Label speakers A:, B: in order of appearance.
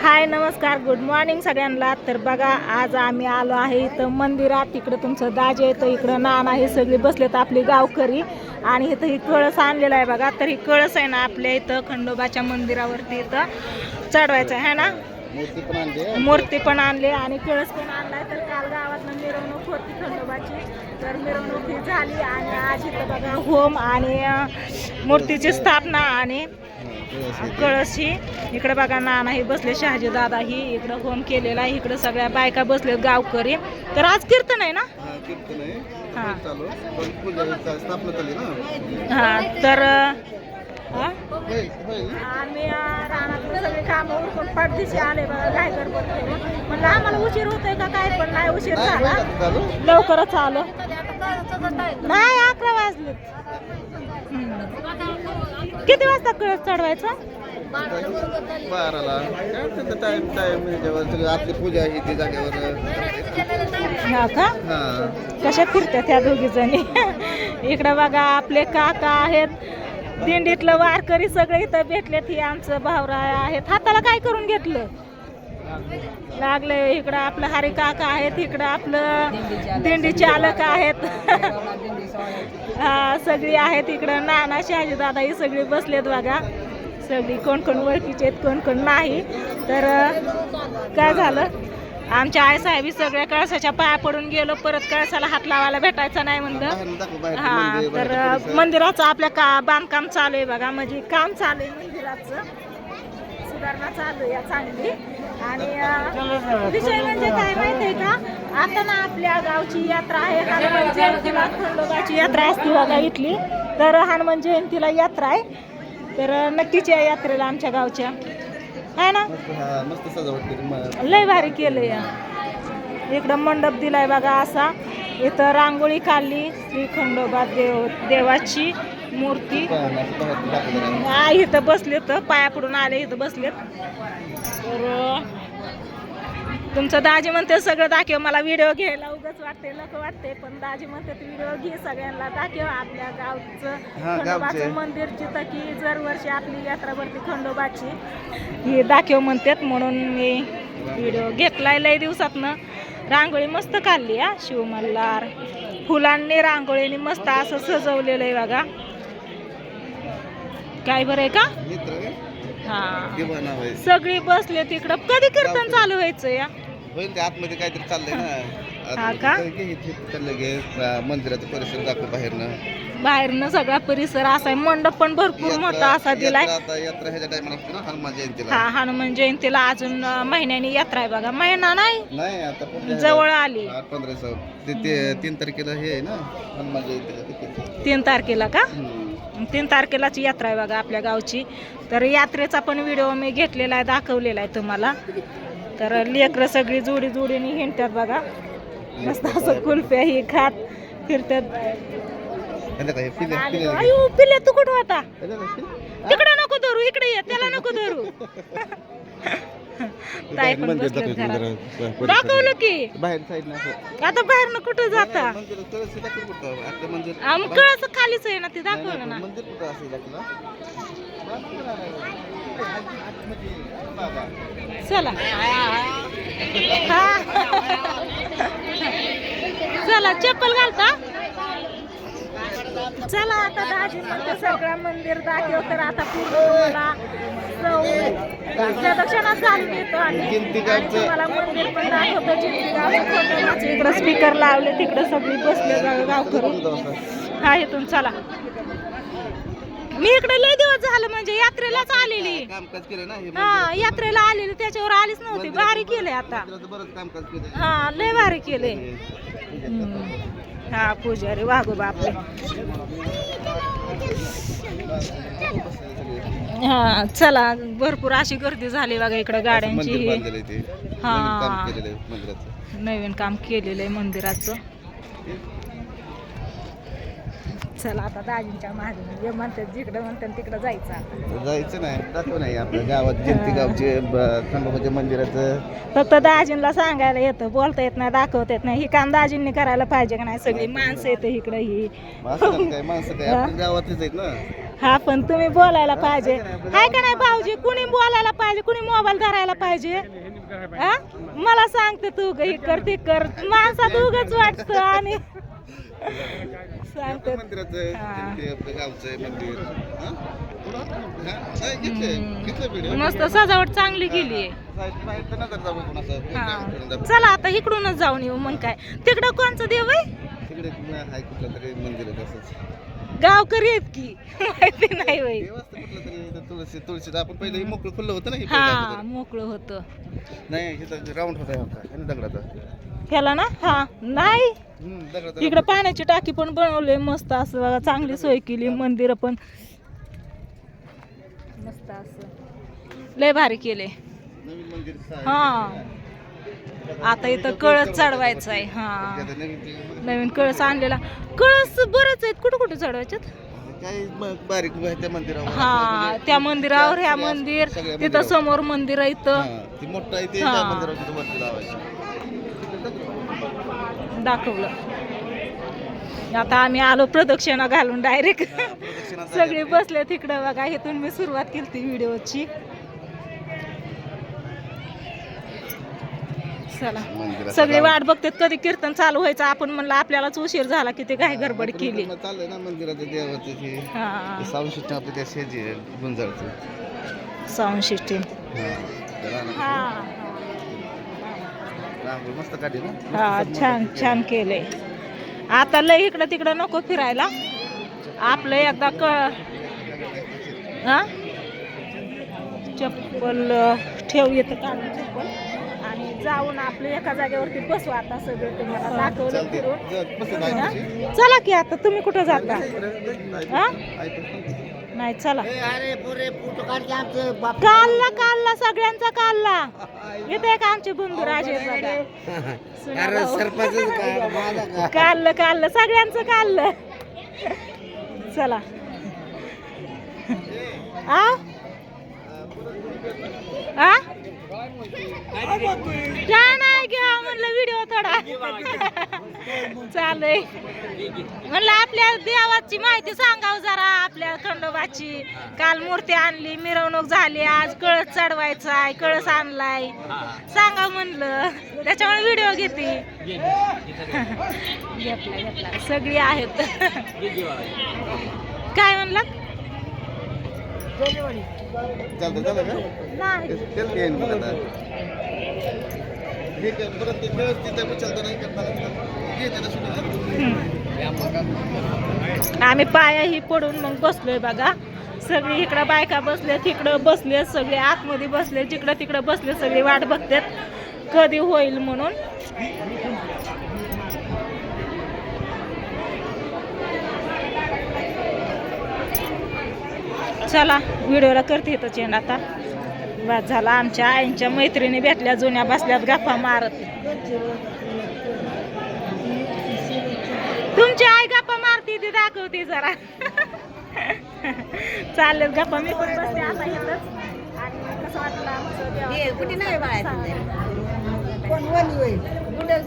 A: हाय नमस्कार good morning सगळ्यांना। तर बघा आज आम्ही आलो आहे इथं मंदिरात। तिकडं तुमचं दाजे येतं, इकडं नाना हे सगळे बसलेत आपली गावकरी। आणि इथं ही कळस आणलेला आहे बघा। तर ही कळस आहे ना आपल्या इथं खंडोबाच्या मंदिरावरती इथं चढवायचं आहे ना। मूर्ती पण आणली आणि कळस पण आणलाय। तर काल गावातनं मिरवणूक होती खंडोबाची, तर मिरवणूक ही झाली आणि आज इथं बघा होम आणि मूर्तीची स्थापना आणि कळस ही इकडे बघा नाना ही बसले, शहाजी दादा ही इकडे होम केलेला आहे। इकडे सगळ्या बायका बसलेत गावकरी। तर आज कीर्तन आहे ना? हा तर आम्ही रानातून सगळे कामं उरकून पाठदिशी आले बघा घायकर बोलतो। म्हणलं आम्हाला उशीर होतोय का काय, पण नाही उशीर झाला, लवकरच आलो। नाही 11 वाजले। किती वाजता कळस चढवायचा?
B: 12ला आपली पूजा ही ती जागेवर।
A: हा का? कशा फिरतात ह्या दोघी जणी? इकडे बघा आपले काका आहेत, दिंडीतलं वारकरी सगळे इथं भेटलेत। ही आमचं भावराय आहेत। हाताला काय करून घेतलं लागले? इकडं आपलं हरी काका आहेत, इकडं आपलं दिंडी चालक आहेत। हा सगळी आहेत इकडं नाना शहाजी दादा ही सगळी बसलेत बघा। सगळी कोण कोण ओळखीचे आहेत, कोण कोण नाही। तर काय झालं, आमच्या आई साहेबी सगळ्या कळसाच्या पाया पडून गेलो, परत कळसाला हात लावायला भेटायचं नाही म्हणलं। हा तर मंदिराचं आपल्या बांधकाम चालू आहे बघा, म्हणजे काम चालू आहे मंदिराचं, सुधारणा चालू आहे चांगली। आणि विषय म्हणजे काय माहिती आहे का, आता ना आपल्या गावची यात्रा आहे हनुमान जयंतीला, खंडोबाची यात्रा असते बघा इथली। तर हनुमान जयंतीला यात्रा आहे, तर नक्कीच या यात्रेला आमच्या गावच्या आहे ना।
B: मस्त सजावट केली,
A: लय भारी केलंय। इकडं मंडप दिलाय बघा असा, इथं रांगोळी काढली, श्री खंडोबा देवाची मूर्ती इथं बसलेत, पाया पडून आले इथं बसलेत। तर तुमचं दाजी म्हणते सगळं दाखव, मला व्हिडिओ घ्यायला उगाच वाटते नको वाटते, पण दाजी म्हणते व्हिडिओ घे सगळ्यांना दाखव आपल्या गावचं खंडोबाचं मंदिर, जिथं की दरवर्षी आपली यात्रा भरती खंडोबाची ही दाखव म्हणतात, म्हणून मी व्हिडिओ घेतलाय। लय दिवसातनं रांगोळी मस्त काढली हा, शिवमल्हार फुलांनी रांगोळीने मस्त असं सजवलेलं आहे बघा। काय बरं आहे का? हा सगळी बसले तिकडं। कधी कीर्तन चालू व्हायचं या?
B: होईल ते आतमध्ये काहीतरी चाललंय ना।
A: हा का?
B: मंदिराचा परिसर दाखव
A: बाहेरनं सगळा परिसर असा आहे, मंडप पण भरपूर मोठा असा दिलाय।
B: यात्रा ह्याच्या टायमाला असते ना हनुमान जयंतीला।
A: हा हनुमान जयंतीला अजून महिन्यानी यात्रा आहे बघा। महिना नाही
B: आता
A: जवळ आली,
B: 15 3 तारखेला हे आहे ना हनुमान जयंतीला।
A: 3 तारखेला का? 3 तारखेलाची यात्रा आहे बघा आपल्या गावची। तर यात्रेचा पण व्हिडिओ मी घेतलेला आहे, दाखवलेला आहे तुम्हाला। तर लेकरं सगळी जोडी जोडीने हिंडतात बघा, मस्त असं कुल्फ्या ही खात फिरतात। पिल्ल्या तू कुठं होता? तिकडे नको धरू, इकडे ये, त्याला नको धरू। ताई पण बसलेत घरात, दाखवलं की आता बाहेरनं कुठं जाता? कळस खालीच आहे ना, ते दाखवलं ना। चला चला चप्पल घालता, चला आता दाजी म्हणते सगळं मंदिर दाखव। तर आता पूर्ण प्रदक्षिणा चालू देतो आणि तुम्हाला मंदिर पण दाखवतो, जिंती इकडं स्पीकर लावले, तिकडं सगळी बसले गावकरी हा इथून। चला मी इकडे लय दिवस झालं, म्हणजे यात्रेलाच आलेली, हा यात्रेला आलेली, त्याच्यावर आलीच नव्हती। भारी केलंय आता, हा लय भारी केलंय। हा पुजारी वाघोबा आपले, हा चला भरपूर अशी गर्दी झाली बघा इकडे गाड्यांची। हा नवीन काम केलेलं आहे मंदिराचं। चला आता दाजींच्या मागे जे म्हणतात, जिकडे म्हणतात तिकडे जायचं
B: नाही, दाखव नाही आपल्या गावात जयंती गावचे खंडोबाच्या मंदिराचं।
A: फक्त दाजींना सांगायला येतं, बोलता येत नाही, दाखवता येत नाही। ही काम दाजींनी करायला पाहिजे का नाही? सगळी माणसं येतं इकडे, ही
B: माणसं काय आपल्या गावातलीच आहेत ना।
A: हा पण तुम्ही बोलायला पाहिजे हाय का नाही भाऊजी कुणी बोलायला पाहिजे कुणी मोबाईल धरायला पाहिजे हा मला सांगते तू हे कर ते कर माणसात उगाच वाटतं आणि सांगते
B: मंदिराचं ते आपलं गावचं मंदिर घेतलं व्हिडिओ
A: मस्त सजावट चांगली केली चला आता इकडूनच जाऊन येऊ मग काय तिकडं कोणचं देव आहे
B: तिकडे आहे कुठलं तरी मंदिर आहे तसंच
A: गावकरी आहेत की माहिती नाही वय
B: देव असतं कुठलं तरी तुळशी तुळशीचं आपण पहिलं हे मोकळं खुल्लं होतं ना हे
A: हा मोकळं होतं
B: नाही हे राऊंड होता दगडाचा
A: ह्याला ना हा नाही
B: दगडाचा
A: इकडे पाण्याची टाकी पण बनवली मस्त असं बघा चांगली सोय केली मंदिर पण मस्त असं लय भारी केले
B: नवीन मंदिर
A: हा आता इथं कळस चढवायचा आहे हा नवीन कळस आणलेला कळस बरंच आहेत कुठं कुठं चढवायच्यात
B: काय बारीक त्या मंदिरावर
A: हा त्या मंदिरावर ह्या मंदिर तिथं समोर मंदिर आहे इथं
B: ती मोठं आहे ते त्या मंदिरावर तिथं वरती लावायचं
A: दाखवलं आता आम्ही आलो प्रदक्षिणा घालून डायरेक्ट सगळे बसले तिकडं बघा इथून मी सुरुवात केली ती व्हिडिओची चला सगळे वाट बघतात कधी कीर्तन चालू व्हायचं आपण म्हणलं आपल्यालाच उशीर झाला की ते काही गडबड केली
B: चाललंय ना मंदिराच्या देवाचे साऊंड सिस्टम आपल्या त्या शेजी गुंजाळचं
A: साऊंड सिस्टीम
B: मस्त काढली ना
A: हा छान छान केलंय आता लय इकडं तिकडं नको फिरायला आपलं एकदा हा चप्पल ठेव येतं काढून चप्पल आणि जाऊन आपलं एका जागेवरती बसू आता सगळं तुम्हाला दाखवलं फिरून चला की आता तुम्ही कुठं जाता हा नाही चला काढला काढला सगळ्यांचा काढला इथे का आमचे बंधू राजे काढलं काढलं सगळ्यांचं काढलं चला आ आ काय नाही घ्या म्हणलं व्हिडिओ थोडा चालय म्हणलं आपल्या देवाची माहिती सांगाव जरा आपल्या खंडोबाची काल मूर्ती आणली मिरवणूक झाली आज कळस चढवायचा आहे कळस आणलाय सांगा म्हणलं त्याच्यामुळे व्हिडिओ घेते घेतला घेतला सगळी आहेत काय म्हणलं
B: चालतं चालतं का
A: नाही
B: तेल घेईन मग आता हे परत ते व्यवस्थित चालतं नाही
A: आम्ही पायाही पडून मग बसलोय बघा सगळी इकडं बायका बसले तिकडं बसले सगळे आतमध्ये बसले जिकडं तिकडं बसले सगळे वाट बघतात कधी होईल म्हणून चला व्हिडिओला करते इथं चेंड आता वाद झाला आमच्या आईंच्या मैत्रिणी भेटल्या जुन्या बसल्यात गप्पा मारत तुमची आई गप्पा मारती ती दाखवते जरा चालेल गप्पा मी पण बसते आता इथंच आणि कसं वाटलं आमचं